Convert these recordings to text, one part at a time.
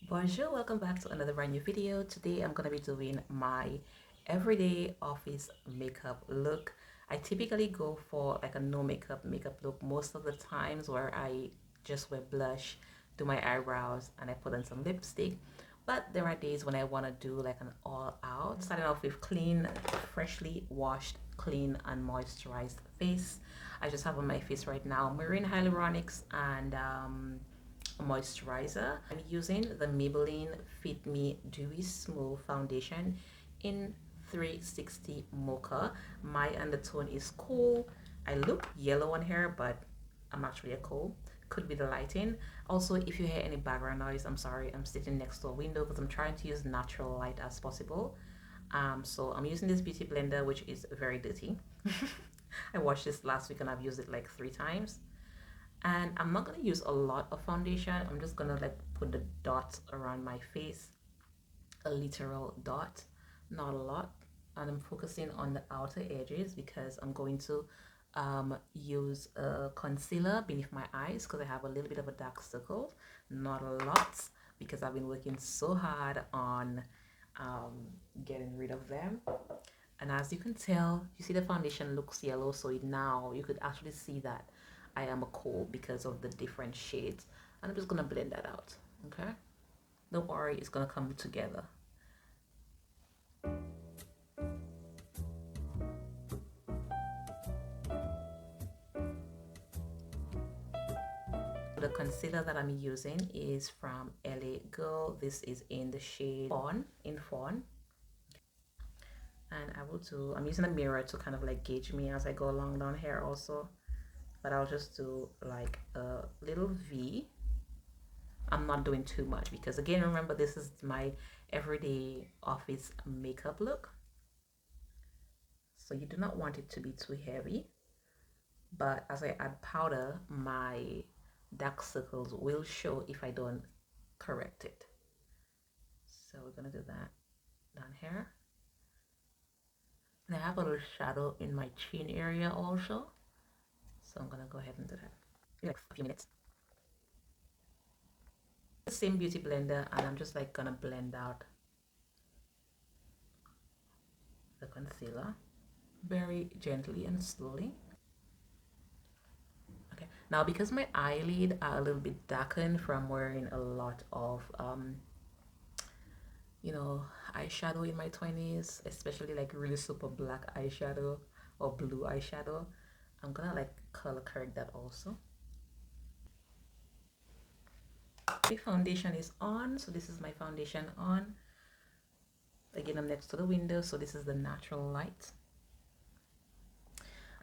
Bonjour, welcome back to another brand new video. Today I'm going to be doing my everyday office makeup look. I typically go for like a no makeup look most of the times, where I just wear blush, do my eyebrows, and I put on some lipstick. But there are days when I want to do like an all out, starting off with clean, freshly washed, clean and moisturized face. I just have on my face right now marine hyaluronics and moisturizer. I'm using the Maybelline Fit Me Dewy Smooth Foundation in 360 Mocha. My undertone is cool. I look yellow on here, but I'm actually a cool. Could be the lighting. Also, if you hear any background noise, I'm sorry. I'm sitting next to a window because I'm trying to use natural light as possible. So I'm using this beauty blender, which is very dirty. I washed this last week and I've used it like 3 times. And I'm not going to use a lot of foundation. I'm just going to like put the dots around my face, a literal dot, not a lot. And I'm focusing on the outer edges because I'm going to use a concealer beneath my eyes because I have a little bit of a dark circle, not a lot, because I've been working so hard on getting rid of them. And as you can tell, you see the foundation looks yellow, so now you could actually see that I am a coal because of the different shades. And I'm just gonna blend that out, okay? Don't worry, it's gonna come together. The concealer that I'm using is from LA Girl. This is in the shade Fawn. And I'm using a mirror to kind of like gauge me as I go along down here also. But I'll just do like a little V. I'm not doing too much because, again, remember, this is my everyday office makeup look. So you do not want it to be too heavy. But as I add powder, my dark circles will show if I don't correct it. So we're going to do that down here. And I have a little shadow in my chin area also. So I'm going to go ahead and do that. Like a few minutes. The same beauty blender, and I'm just like going to blend out the concealer very gently and slowly. Okay, now because my eyelid are a little bit darkened from wearing a lot of eyeshadow in my 20s, especially like really super black eyeshadow or blue eyeshadow, I'm gonna like color correct that also. The foundation is on, so this is my foundation on. Again, I'm next to the window, so this is the natural light.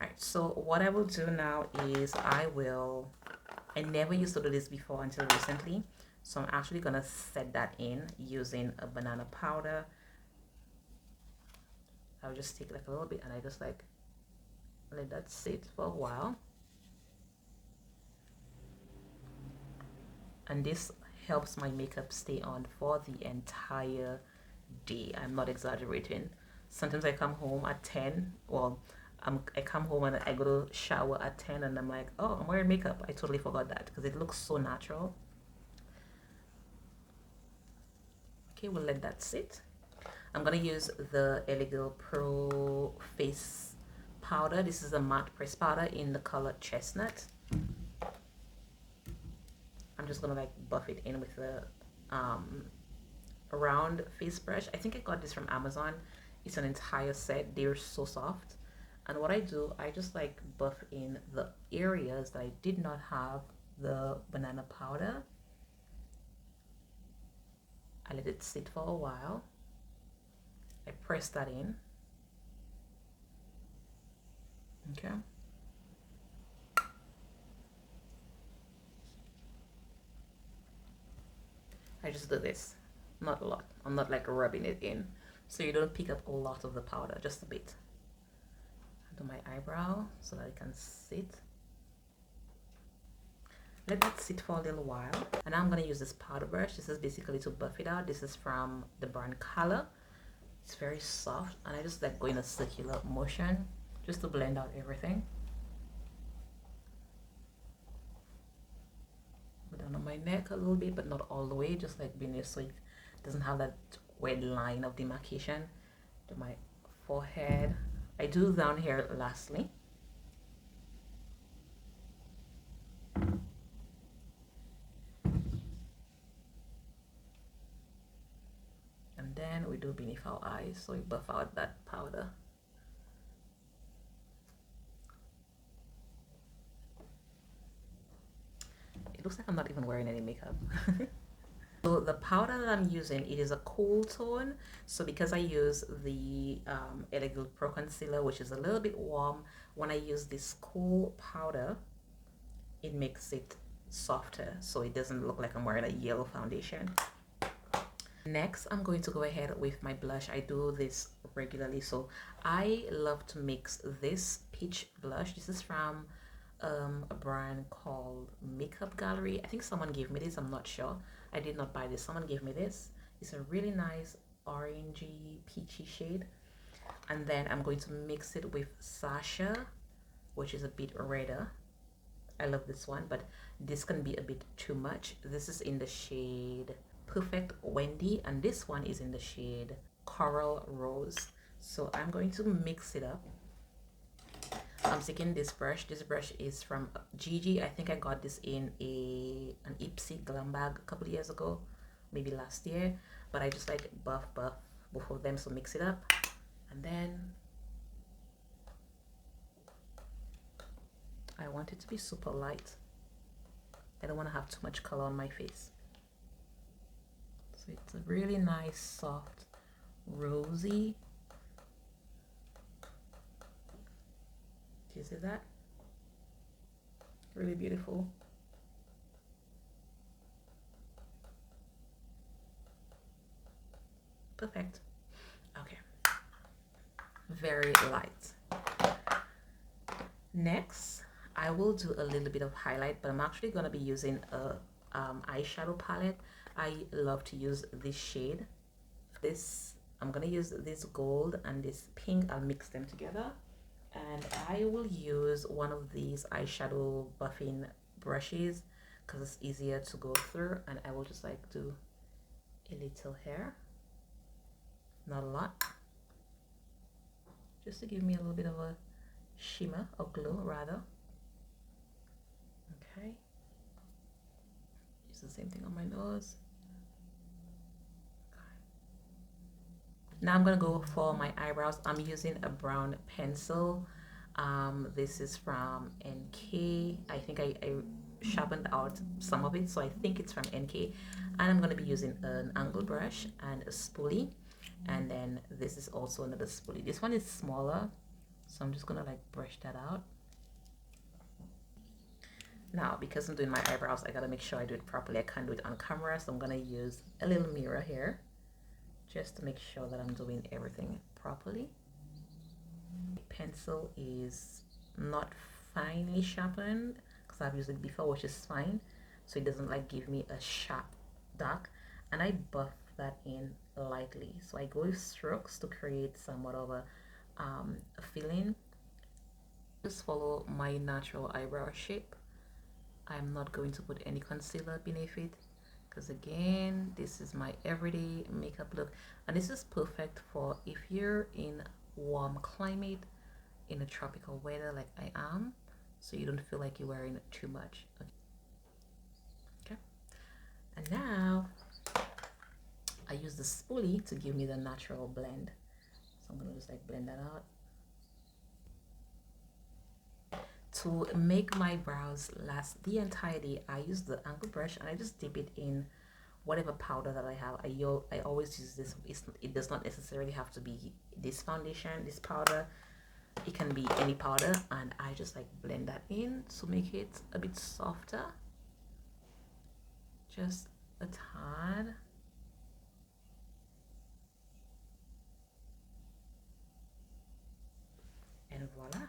All right, so what I will do now is I never used to do this before until recently, so I'm actually gonna set that in using a banana powder. I'll just take like a little bit and I just like let that sit for a while. And this helps my makeup stay on for the entire day. I'm not exaggerating. Sometimes I come home at 10, well, I come home and I go to shower at 10 and I'm like, oh, I'm wearing makeup. I totally forgot that because it looks so natural. Okay, we'll let that sit. I'm gonna use the Elegance Pro Face Powder. This is a matte press powder in the color Chestnut. I'm just gonna like buff it in with a round face brush. I think I got this from Amazon. It's an entire set. They're so soft. And what I do, I just like buff in the areas that I did not have the banana powder. I let it sit for a while. I press that in. Okay. I just do this, not a lot. I'm not like rubbing it in, so you don't pick up a lot of the powder, just a bit. I do my eyebrow so that it can sit. Let that sit for a little while, and I'm gonna use this powder brush. This is basically to buff it out. This is from the brand Color. It's very soft, and I just like go in a circular motion just to blend out everything. Go down down on my neck a little bit, but not all the way, just like beneath, so it doesn't have that red line of demarcation. To my forehead, I do down here lastly. And then we do beneath our eyes, so we buff out that powder. It looks like I'm not even wearing any makeup. So the powder that I'm using, it is a cool tone. So because I use the Elegance Pro Concealer, which is a little bit warm, when I use this cool powder, it makes it softer, so it doesn't look like I'm wearing a yellow foundation. Next, I'm going to go ahead with my blush. I do this regularly, so I love to mix this peach blush. This is from a brand called Makeup Gallery. I think someone gave me this, I'm not sure. I did not buy this, someone gave me this. It's a really nice orangey peachy shade. And then I'm going to mix it with Sasha, which is a bit redder. I love this one, but this can be a bit too much. This is in the shade Perfect Wendy, and this one is in the shade Coral Rose. So I'm going to mix it up. I'm taking this brush. This brush is from Gigi. I think I got this in an Ipsy glam bag a couple of years ago, maybe last year. But I just like buff both of them, so mix it up. And then I want it to be super light. I don't want to have too much color on my face. So it's a really nice, soft, rosy. Do you see that? Really beautiful. Perfect. Okay. Very light. Next, I will do a little bit of highlight, but I'm actually going to be using a eyeshadow palette. I love to use this shade. I'm going to use this gold and this pink. I'll mix them together. And I will use one of these eyeshadow buffing brushes because it's easier to go through, and I will just like do a little here, not a lot, just to give me a little bit of a shimmer or glow rather. Okay, use the same thing on my nose. Now I'm gonna go for my eyebrows. I'm using a brown pencil. This is from NK. I think I sharpened out some of it, so I think it's from NK. And I'm gonna be using an angled brush and a spoolie. And then this is also another spoolie. This one is smaller, so I'm just gonna like brush that out. Now, because I'm doing my eyebrows, I gotta make sure I do it properly. I can't do it on camera, so I'm gonna use a little mirror here, just to make sure that I'm doing everything properly. The pencil is not finely sharpened because I've used it before, which is fine, so it doesn't like give me a sharp dark, and I buff that in lightly. So I go with strokes to create somewhat of a feeling. Just follow my natural eyebrow shape. I'm not going to put any concealer beneath it, because again, this is my everyday makeup look, and this is perfect for if you're in warm climate, in a tropical weather like I am, so you don't feel like you're wearing too much. Okay, and now I use the spoolie to give me the natural blend, so I'm gonna just like blend that out. To make my brows last the entire day, I use the angled brush and I just dip it in whatever powder that I have. I always use this. It does not necessarily have to be this foundation, this powder. It can be any powder, and I just like blend that in to make it a bit softer. Just a tad. And voila.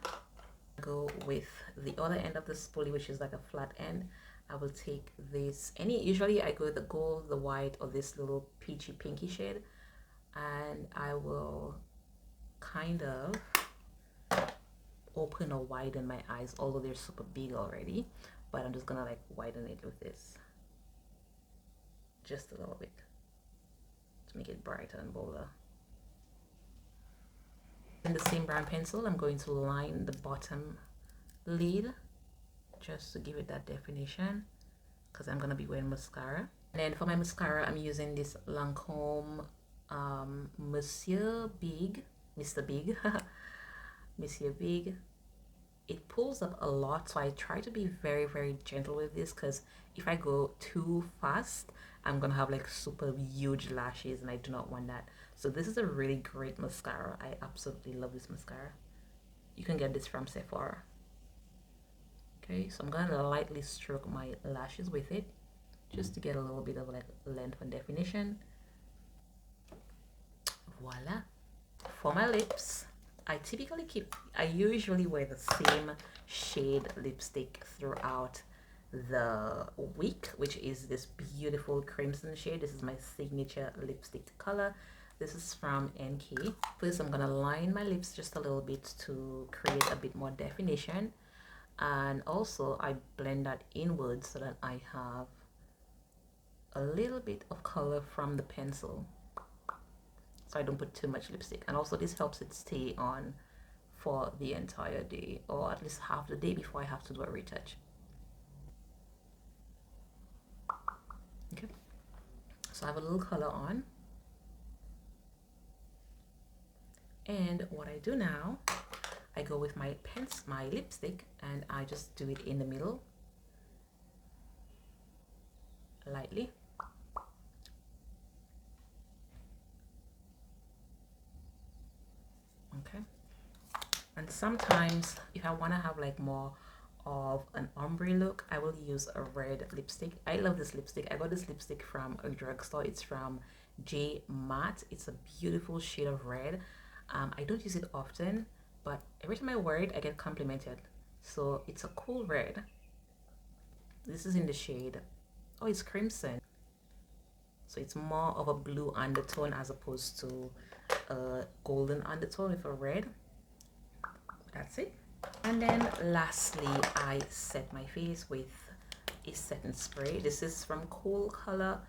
Go with the other end of the spoolie, which is like a flat end. I will take this, usually I go with the gold, the white, or this little peachy pinky shade, and I will kind of open or widen my eyes, although they're super big already, but I'm just gonna like widen it with this. just a little bit to make it brighter and bolder. In the same brown pencil, I'm going to line the bottom lid just to give it that definition, because I'm going to be wearing mascara. And then for my mascara, I'm using this Lancome Monsieur Big, Mr. Big, Monsieur Big. It pulls up a lot, so I try to be very, very gentle with this, because if I go too fast, I'm gonna have like super huge lashes, and I do not want that. So this is a really great mascara. I absolutely love this mascara. You can get this from Sephora. Okay, so I'm gonna lightly stroke my lashes with it, just to get a little bit of like length and definition. Voila. For my lips, I usually wear the same shade lipstick throughout the week, which is this beautiful crimson shade. This is my signature lipstick color. This is from NK. First, I'm gonna line my lips just a little bit to create a bit more definition, and also I blend that inwards so that I have a little bit of color from the pencil, so I don't put too much lipstick. And also this helps it stay on for the entire day, or at least half the day before I have to do a retouch. Okay, so I have a little color on, and what I do now, I go with my lipstick, and I just do it in the middle lightly. Okay, and sometimes if I want to have like more of an ombre look, I will use a red lipstick. I love this lipstick. I got this lipstick from a drugstore. It's from J Matte. It's a beautiful shade of red. I don't use it often, but every time I wear it, I get complimented. So it's a cool red. This is in the shade, oh, it's crimson. So it's more of a blue undertone as opposed to a golden undertone with a red. That's it. And then lastly, I set my face with a setting spray. This is from Clean Color.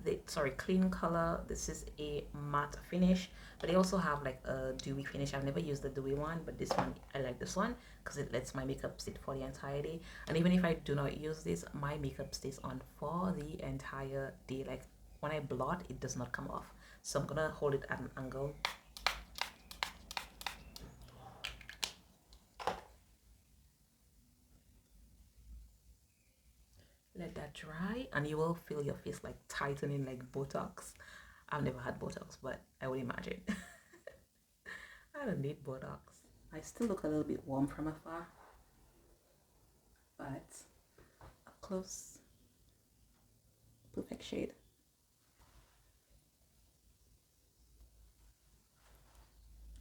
This is a matte finish, but they also have like a dewy finish. I've never used the dewy one, but this one, I like this one because it lets my makeup sit for the entire day. And even if I do not use this, my makeup stays on for the entire day. Like when I blot, it does not come off. So I'm gonna hold it at an angle. Let that dry, and you will feel your face like tightening like Botox. I've never had Botox, but I would imagine. I don't need Botox. I still look a little bit warm from afar, but up close, perfect shade.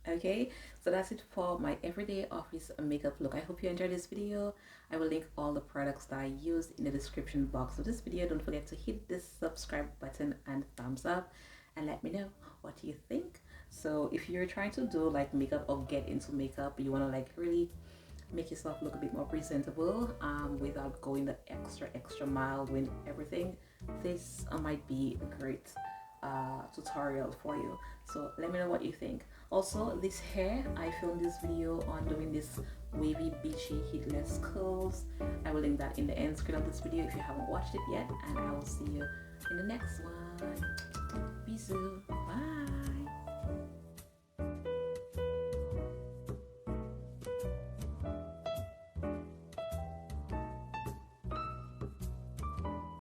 Okay, so that's it for my everyday office makeup look. I hope you enjoyed this video. I will link all the products that I used in the description box of this video. Don't forget to hit this subscribe button and thumbs up, and let me know what you think. So if you're trying to do like makeup or get into makeup, you want to like really make yourself look a bit more presentable without going the extra mile with everything, this might be a great tutorial for you. So let me know what you think. Also, this hair, I filmed this video on doing this wavy beachy heatless curls. I will link that in the end screen of this video if you haven't watched it yet, and I will see you in the next one. Bisous.